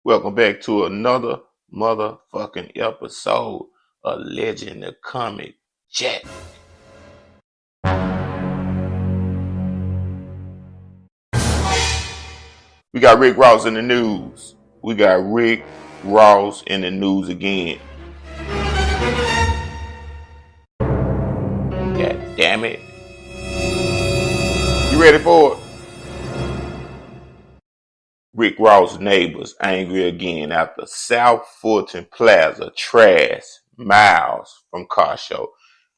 Welcome back to another motherfucking episode of Legend the Comic Chat. We got Rick Ross in the news. We got Rick Ross in the news again. God damn it. You ready for it? Rick Ross neighbors angry again after South Fulton Plaza trash miles from car show.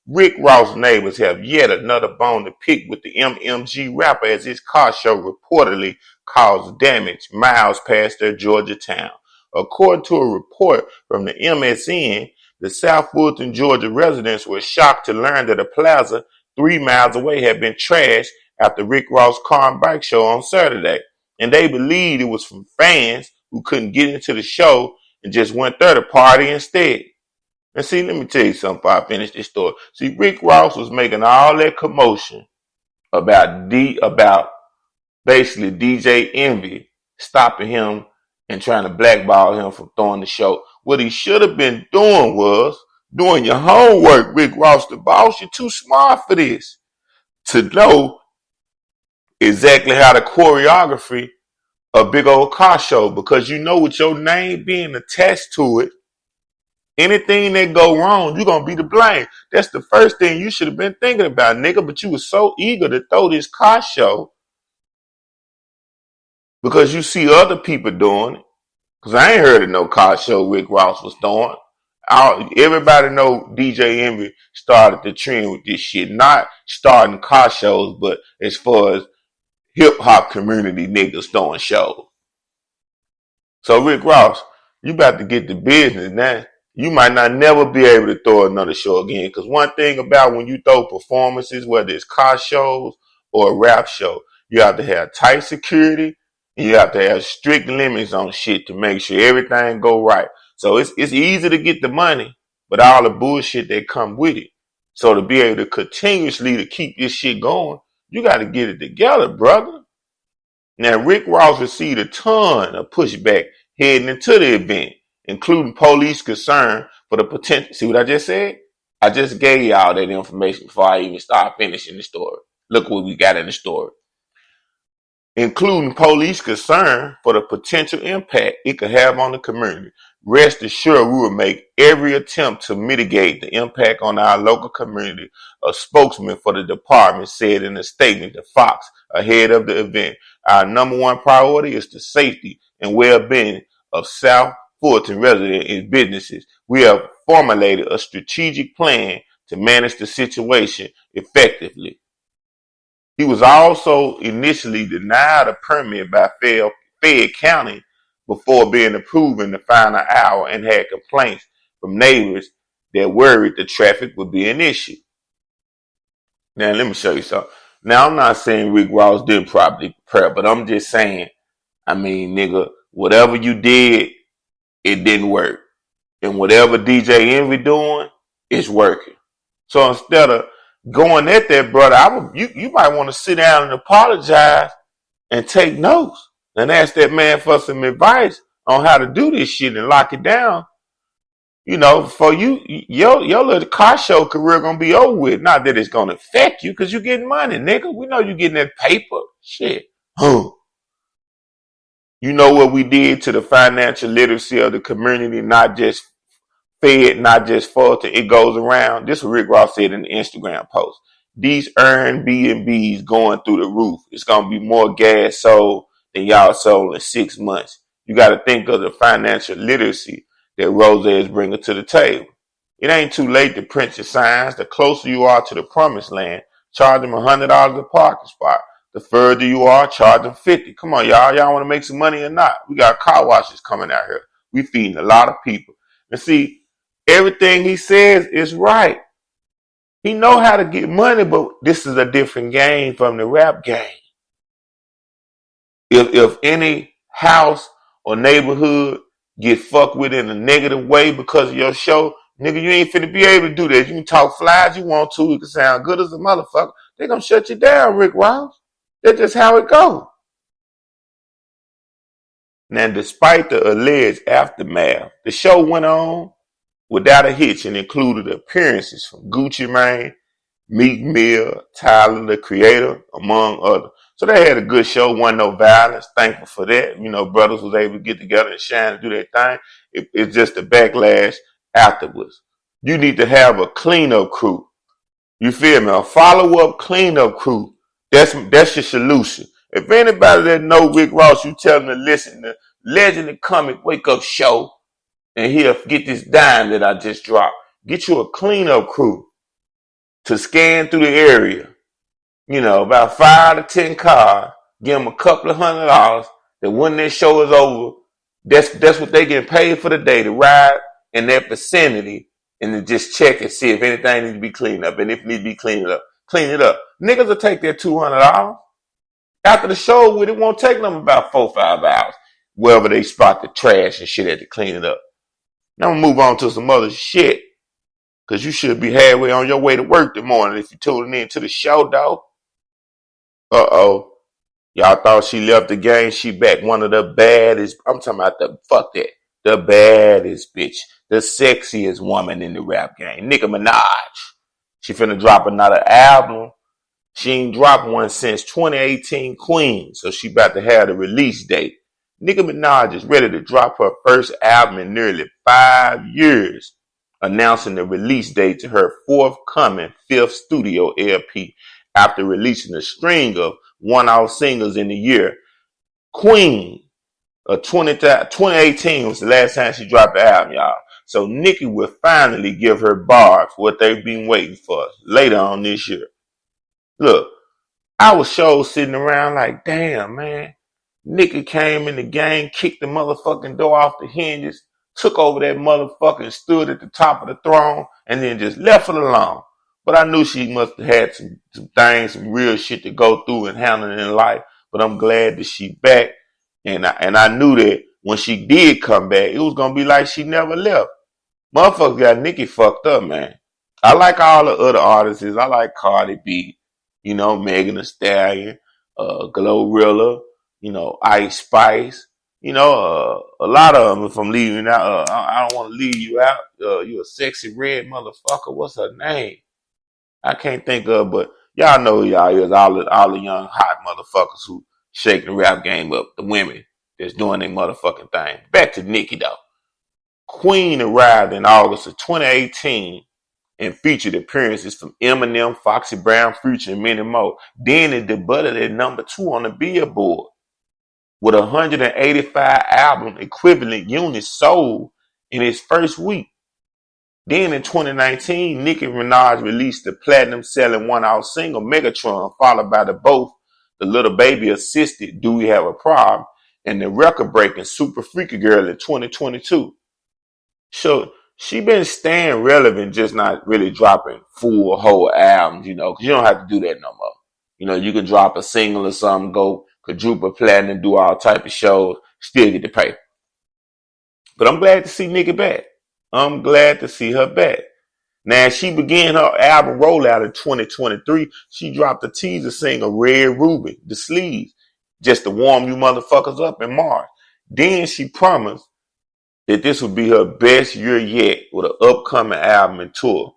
Rick Ross neighbors have yet another bone to pick with the MMG rapper as his car show reportedly caused damage miles past their Georgia town. According to a report from the MSN, the South Fulton, Georgia residents were shocked to learn that a plaza 3 miles away had been trashed after Rick Ross' car and bike show on Saturday. And they believed it was from fans who couldn't get into the show and just went there to party instead. And see, let me tell you something before I finish this story. See, Rick Ross was making all that commotion about basically DJ Envy stopping him and trying to blackball him from throwing the show. What he should have been doing was doing your homework, Rick Ross the boss. You're too smart for this. To know exactly how the choreography a big old car show, because you know with your name being attached to it, anything that go wrong, you're going to be to blame. That's the first thing you should have been thinking about, nigga, but you were so eager to throw this car show because you see other people doing it. Because I ain't heard of no car show Rick Ross was throwing. Everybody know DJ Envy started the trend with this shit, not starting car shows, but as far as hip-hop community niggas throwing shows. So Rick Ross, you about to get the business now. You might not never be able to throw another show again. Because one thing about when you throw performances, whether it's car shows or a rap show, you have to have tight security and you have to have strict limits on shit to make sure everything go right. So it's easy to get the money, but all the bullshit that come with it. So to be able to continuously to keep this shit going, you got to get it together, brother. Now, Rick Ross received a ton of pushback heading into the event, including police concern for the potential. See what I just said? I just gave y'all that information before I even start finishing the story. Look what we got in the story. Including police concern for the potential impact it could have on the community. Rest assured, we will make every attempt to mitigate the impact on our local community, a spokesman for the department said in a statement to Fox ahead of the event. Our number one priority is the safety and well-being of South Fulton residents and businesses. We have formulated a strategic plan to manage the situation effectively. He was also initially denied a permit by Fayette County before being approved in the final hour and had complaints from neighbors that worried the traffic would be an issue. Now, let me show you something. Now, I'm not saying Rick Ross didn't properly prepare, but I'm just saying, I mean, nigga, whatever you did, it didn't work. And whatever DJ Envy doing, it's working. So instead of going at that, brother, you might want to sit down and apologize and take notes and ask that man for some advice on how to do this shit and lock it down. You know, for your little car show career gonna be over with. Not that it's gonna affect you because you're getting money, nigga. We know you're getting that paper. Shit. You know what we did to the financial literacy of the community, not just fed, not just Fulton. It goes around. This is what Rick Ross said in the Instagram post. These Airbnbs going through the roof. It's gonna be more gas sold than y'all sold in 6 months. You got to think of the financial literacy that Rose is bringing to the table. It ain't too late to print your signs. The closer you are to the promised land, charge them $100 a parking spot. The further you are, charge them $50. Come on, y'all. Y'all want to make some money or not? We got car washes coming out here. We feeding a lot of people. And see, everything he says is right. He know how to get money, but this is a different game from the rap game. If any house or neighborhood get fucked with in a negative way because of your show, nigga, you ain't finna be able to do that. You can talk flies you want to. You can sound good as a motherfucker. They gonna shut you down, Rick Ross. That's just how it goes. Now, despite the alleged aftermath, the show went on without a hitch and included appearances from Gucci Mane, Meek Mill, Tyler, the Creator, among others. So they had a good show, wasn't no violence. Thankful for that. You know, brothers was able to get together and shine and do their thing. It's just a backlash afterwards. You need to have a cleanup crew. You feel me? A follow-up cleanup crew. That's your solution. If anybody that know Rick Ross, you tell them to listen to Legend of Comic Wake Up Show and he'll get this dime that I just dropped. Get you a cleanup crew to scan through the area. You know, about 5 to 10 cars. Give them a couple of $100. That when their show is over, that's what they get paid for the day to ride in their vicinity and to just check and see if anything needs to be cleaned up. And if it needs to be cleaned up, clean it up. Niggas will take their $200. After the show, it won't take them about 4 or 5 hours. Wherever they spot the trash and shit at to clean it up. Now I'm gonna move on to some other shit. Cause you should be halfway on your way to work this morning if you're tuning in to the show, dog. Uh-oh. Y'all thought she left the game. She back. One of the baddest. I'm talking about the baddest bitch. The sexiest woman in the rap game. Nicki Minaj. She finna drop another album. She ain't dropped one since 2018 Queen. So she about to have the release date. Nicki Minaj is ready to drop her first album in nearly 5 years, announcing the release date to her forthcoming 5th studio LP after releasing a string of one-off singles in the year. Queen, 2018 was the last time she dropped the album, y'all. So Nicki will finally give her bars what they've been waiting for later on this year. Look, I was sitting around like, damn, man. Nicki came in the game, kicked the motherfucking door off the hinges, took over that motherfucker and stood at the top of the throne and then just left it alone. But I knew she must have had some things, some real shit to go through and handle in life. But I'm glad that she back. And I knew that when she did come back, it was going to be like she never left. Motherfuckers got Nicki fucked up, man. I like all the other artists. I like Cardi B, you know, Megan Thee Stallion, GLORILLA, you know, Ice Spice, you know, a lot of them. If I'm leaving out, I don't want to leave you out. You a sexy red motherfucker. What's her name? I can't think of, but y'all know who y'all is. All the young hot motherfuckers who shaking the rap game up. The women that's doing their motherfucking thing. Back to Nicki though. Queen arrived in August of 2018 and featured appearances from Eminem, Foxy Brown, Future, and many more. Then it debuted at number 2 on the Billboard with 185 album equivalent units sold in its first week. Then in 2019, Nicki Minaj released the platinum-selling one-off single Megatron, followed by the Little Baby assisted Do We Have a Problem and the record-breaking Super Freaky Girl in 2022. So she been staying relevant, just not really dropping full whole albums, you know, because you don't have to do that no more. You know, you can drop a single or something, go quadruple platinum, do all type of shows, still get the pay. But I'm glad to see Nicki back. I'm glad to see her back. Now, she began her album rollout in 2023. She dropped a teaser single, Red Ruby, The Sleeves, just to warm you motherfuckers up in March. Then she promised that this would be her best year yet with an upcoming album and tour.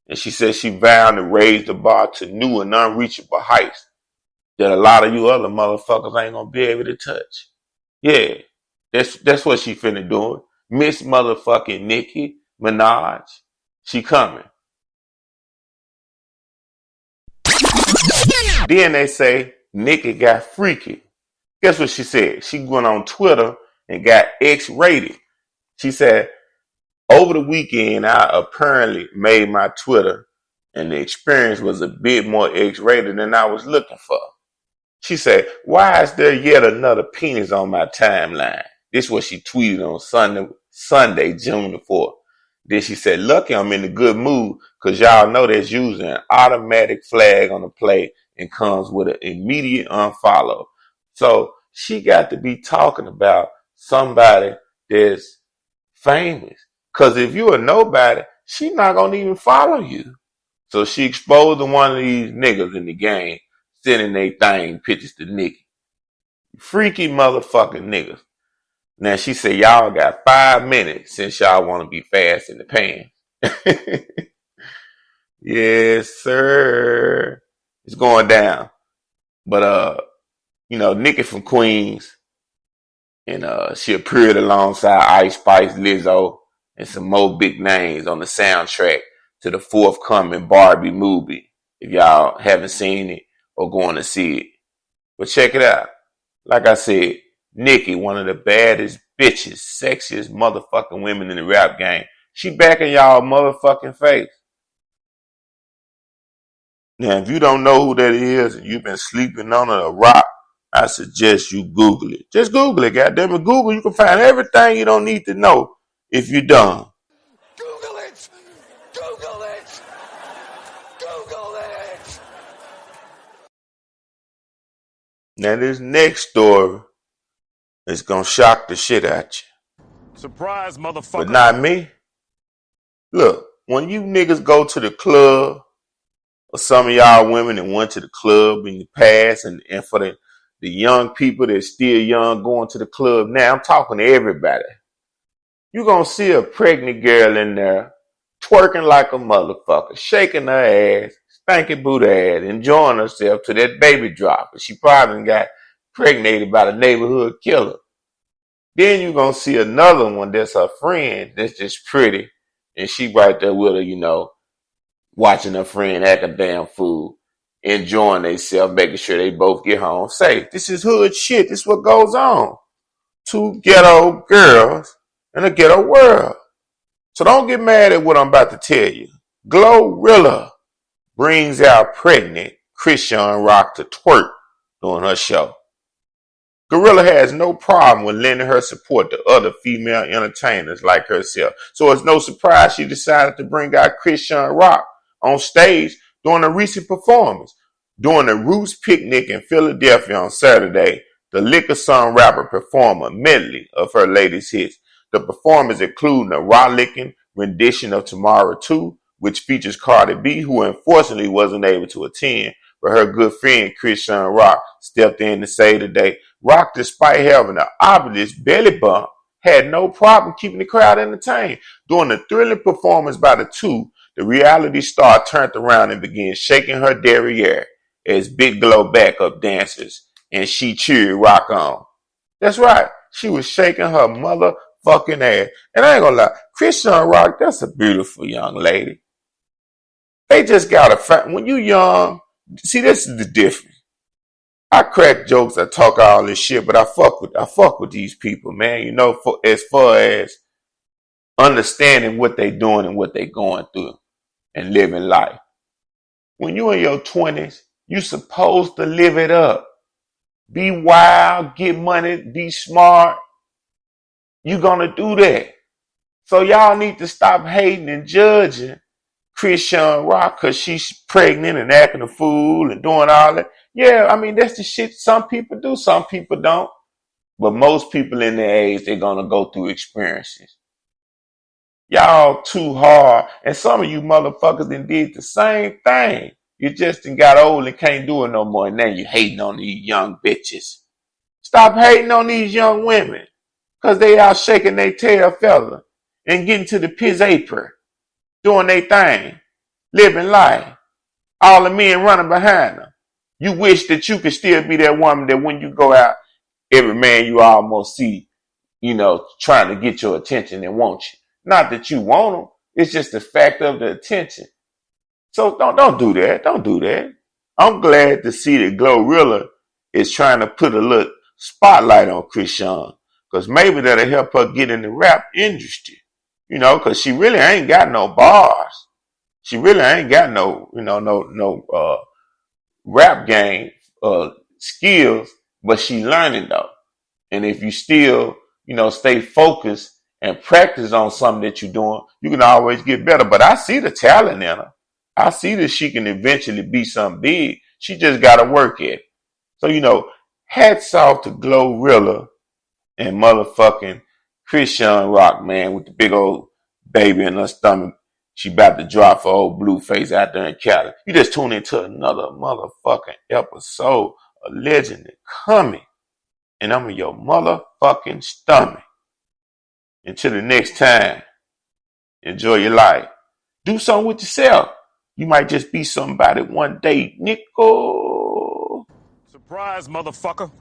And she said she vowed to raise the bar to new and unreachable heights that a lot of you other motherfuckers ain't gonna be able to touch. Yeah, that's what she finna do. Miss motherfucking Nicki Minaj, she coming. Then they say Nicki got freaky. Guess what she said? She went on Twitter and got X-rated. She said, over the weekend, I apparently made my Twitter and the experience was a bit more X-rated than I was looking for. She said, why is there yet another penis on my timeline? This is what she tweeted on Sunday, June the 4th. Then she said, lucky I'm in a good mood because y'all know that's using an automatic flag on the play and comes with an immediate unfollow. So she got to be talking about somebody that's famous. Because if you a nobody, she not going to even follow you. So she exposed one of these niggas in the game, sending they thing pictures to Nicki. Freaky motherfucking niggas. Now she said, y'all got 5 minutes since y'all want to be fast in the pan. Yes, sir. It's going down. But Nicki from Queens, and she appeared alongside Ice Spice, Lizzo, and some more big names on the soundtrack to the forthcoming Barbie movie. If y'all haven't seen it or going to see it, but check it out. Like I said, Nicki, one of the baddest bitches, sexiest motherfucking women in the rap game. She back in y'all motherfucking face. Now, if you don't know who that is and you've been sleeping on a rock, I suggest you Google it. Just Google it, goddammit. Google, you can find everything you don't need to know if you're dumb. Google it! Google it! Google it! Now, this next story is going to shock the shit out you. Surprise, motherfucker. But not me. Look, when you niggas go to the club, or some of y'all women that went to the club in the past, and for the young people that's still young going to the club now, I'm talking to everybody. You're going to see a pregnant girl in there twerking like a motherfucker, shaking her ass, spanking booty ass, enjoying herself to that baby drop. And she probably got pregnated by the neighborhood killer. Then you're going to see another one that's her friend that's just pretty, and she right there with her, watching her friend act a damn fool, enjoying themselves, making sure they both get home safe. This is hood shit. This is what goes on. Two ghetto girls in a ghetto world. So don't get mad at what I'm about to tell you. GLORILLA brings out pregnant CHRISEAN Rock to twerk during her show. GLORILLA has no problem with lending her support to other female entertainers like herself. So it's no surprise she decided to bring out CHRISEAN Rock on stage during a recent performance. During the Roots picnic in Philadelphia on Saturday, the Liquor Song rapper performed a medley of her latest hits. The performance including a rollicking rendition of Tomorrow 2, which features Cardi B, who unfortunately wasn't able to attend, but her good friend CHRISEAN Rock stepped in to save the day. Rock, despite having an obvious belly bump, had no problem keeping the crowd entertained. During the thrilling performance by the two, the reality star turned around and began shaking her derriere as Big Glow backup dancers, and she cheered Rock on. That's right, she was shaking her motherfucking ass. And I ain't gonna lie, CHRISEAN Rock, that's a beautiful young lady. They just gotta find, when you young, see, this is the difference. I crack jokes, I talk all this shit, but I fuck with these people, man. As far as understanding what they doing and what they going through and living life. When you in your 20s, you supposed to live it up. Be wild, get money, be smart. You gonna do that. So y'all need to stop hating and judging CHRISEAN Rock because she's pregnant and acting a fool and doing all that. Yeah, I mean, that's the shit some people do, some people don't. But most people in their age, they're going to go through experiences. Y'all too hard. And some of you motherfuckers done did the same thing. You just done got old and can't do it no more. And now you hating on these young bitches. Stop hating on these young women. Because they out shaking their tail feather and getting to the piss apron. Doing their thing. Living life. All the men running behind them. You wish that you could still be that woman that when you go out, every man you almost see, trying to get your attention and want you. Not that you want them. It's just the fact of the attention. So don't do that. Don't do that. I'm glad to see that GLORILLA is trying to put a little spotlight on CHRISEAN. Because maybe that'll help her get in the rap industry. Because she really ain't got no bars. She really ain't got no rap game skills, but she learning though. And if you still, stay focused and practice on something that you're doing, you can always get better. But I see the talent in her. I see that she can eventually be something big. She just got to work at it. So, hats off to GLORILLA and motherfucking CHRISEAN Rock, man, with the big old baby in her stomach. She about to drop her old blue face out there in Cali. You just tune into another motherfucking episode of Legend Coming. And I'm in your motherfucking stomach. Until the next time, enjoy your life. Do something with yourself. You might just be somebody one day, Nickel. Surprise, motherfucker.